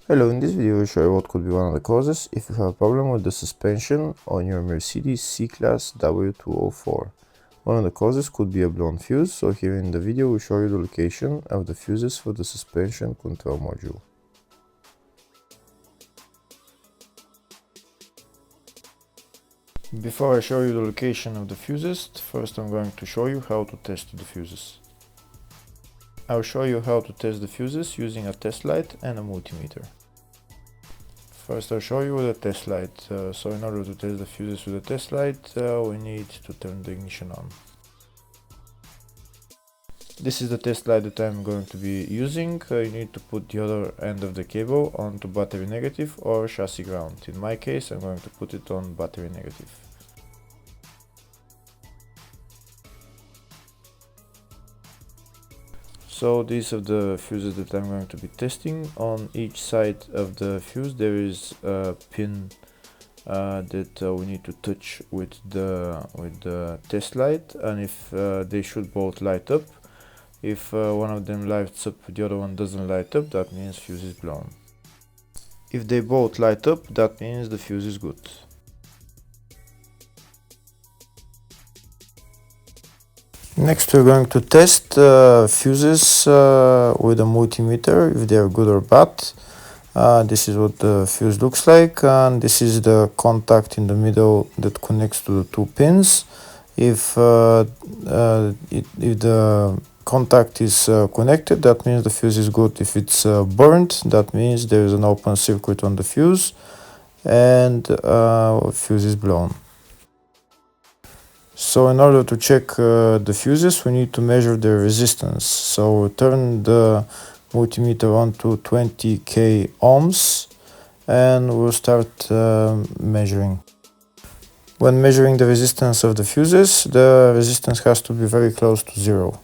Hello, in this video I will show you what could be one of the causes if you have a problem with the suspension on your Mercedes C-Class W204. One of the causes could be a blown fuse, so here in the video we show you the location of the fuses for the suspension control module. Before I show you the location of the fuses, first I'm going to show you how to test the fuses. I'll show you how to test the fuses using a test light and a multimeter. First I'll show you with a test light. So in order to test the fuses with a test light, we need to turn the ignition on. This is the test light that I'm going to be using. You need to put the other end of the cable onto battery negative or chassis ground. In my case I'm going to put it on battery negative. So these are the fuses that I'm going to be testing. On each side of the fuse there is a pin that we need to touch with the test light, and if they should both light up. If one of them lights up, the other one doesn't light up, that means fuse is blown. If they both light up, that means the fuse is good. Next we're going to test fuses with a multimeter, if they are good or bad. This is what the fuse looks like, and this is the contact in the middle that connects to the two pins. If the contact is connected, that means the fuse is good. If it's burnt, that means there is an open circuit on the fuse and fuse is blown. So in order to check the fuses, we need to measure their resistance. So turn the multimeter on to 20k ohms and we'll start measuring. When measuring the resistance of the fuses, the resistance has to be very close to zero.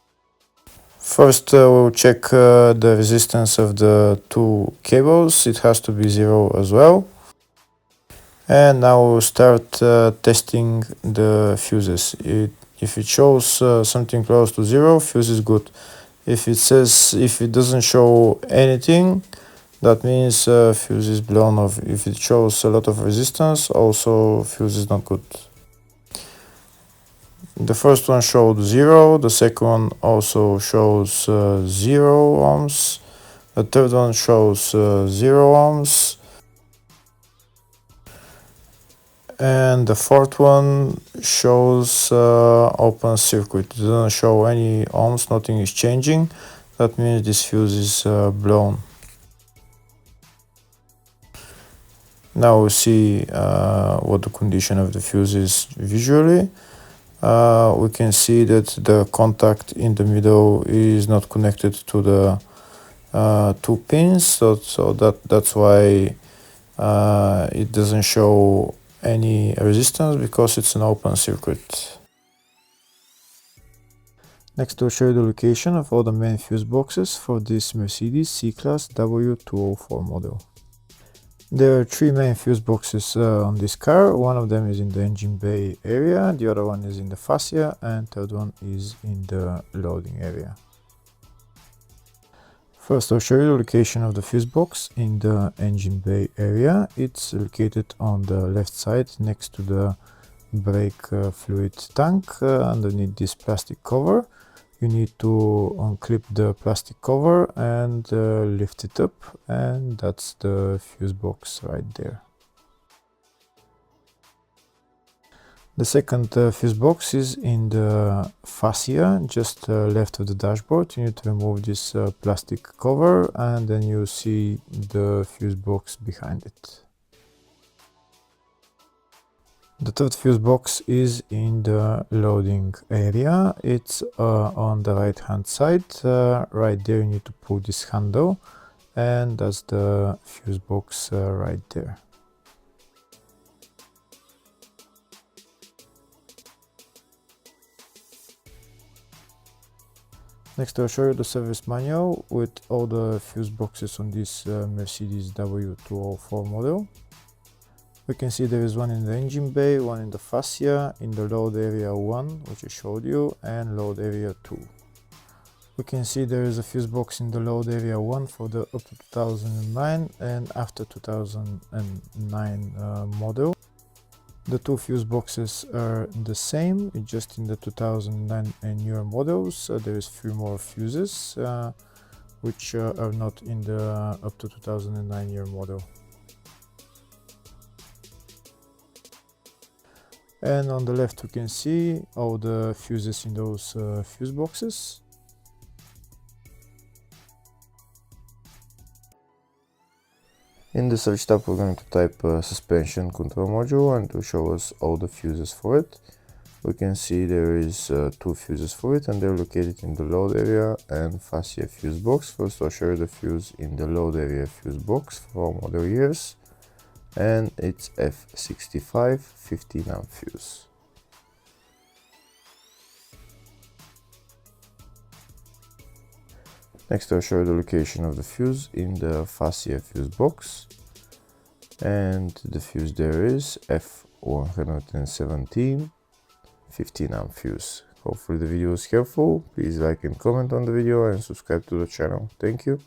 First we'll check the resistance of the two cables. It has to be zero as well. And now we'll start testing the fuses. If it shows something close to zero, fuse is good. If it doesn't show anything, that means fuse is blown off. If it shows a lot of resistance, also fuse is not good. The first one showed 0, the second one also shows 0 ohms, the third one shows 0 ohms, and the fourth one shows open circuit. It doesn't show any ohms, nothing is changing. That means this fuse is blown. Now we'll see what the condition of the fuse is visually. We can see that the contact in the middle is not connected to the two pins, so that's why it doesn't show any resistance, because it's an open circuit. Next we'll show you the location of all the main fuse boxes for this Mercedes C-Class W204 model. There are three main fuse boxes on this car. One of them is in the engine bay area, the other one is in the fascia, and third one is in the loading area. First I'll show you the location of the fuse box in the engine bay area. It's located on the left side next to the brake fluid tank, underneath this plastic cover. You need to unclip the plastic cover and lift it up, and that's the fuse box right there. The second fuse box is in the fascia, just left of the dashboard. You need to remove this plastic cover, and then you see the fuse box behind it. The third fuse box is in the loading area. It's on the right hand side. Right there you need to pull this handle, and that's the fuse box right there. Next I'll show you the service manual with all the fuse boxes on this Mercedes W204 model. We can see there is one in the engine bay, one in the fascia, in the load area 1, which I showed you, and load area 2. We can see there is a fuse box in the load area 1 for the up to 2009 and after 2009 model. The two fuse boxes are the same, just in the 2009 and newer models. There is 3 more fuses which are not in the up to 2009 year model. And on the left we can see all the fuses in those fuse boxes. In the search tab we're going to type suspension control module, and to show us all the fuses for it. We can see there is 2 fuses for it, and they're located in the load area and fascia fuse box. First I'll show you the fuse in the load area fuse box for all model years, and it's F65 15 amp fuse. Next I'll show you the location of the fuse in the fascia fuse box, and the fuse there is F117 15 amp fuse. Hopefully the video was helpful. Please like and comment on the video and subscribe to the channel. Thank you.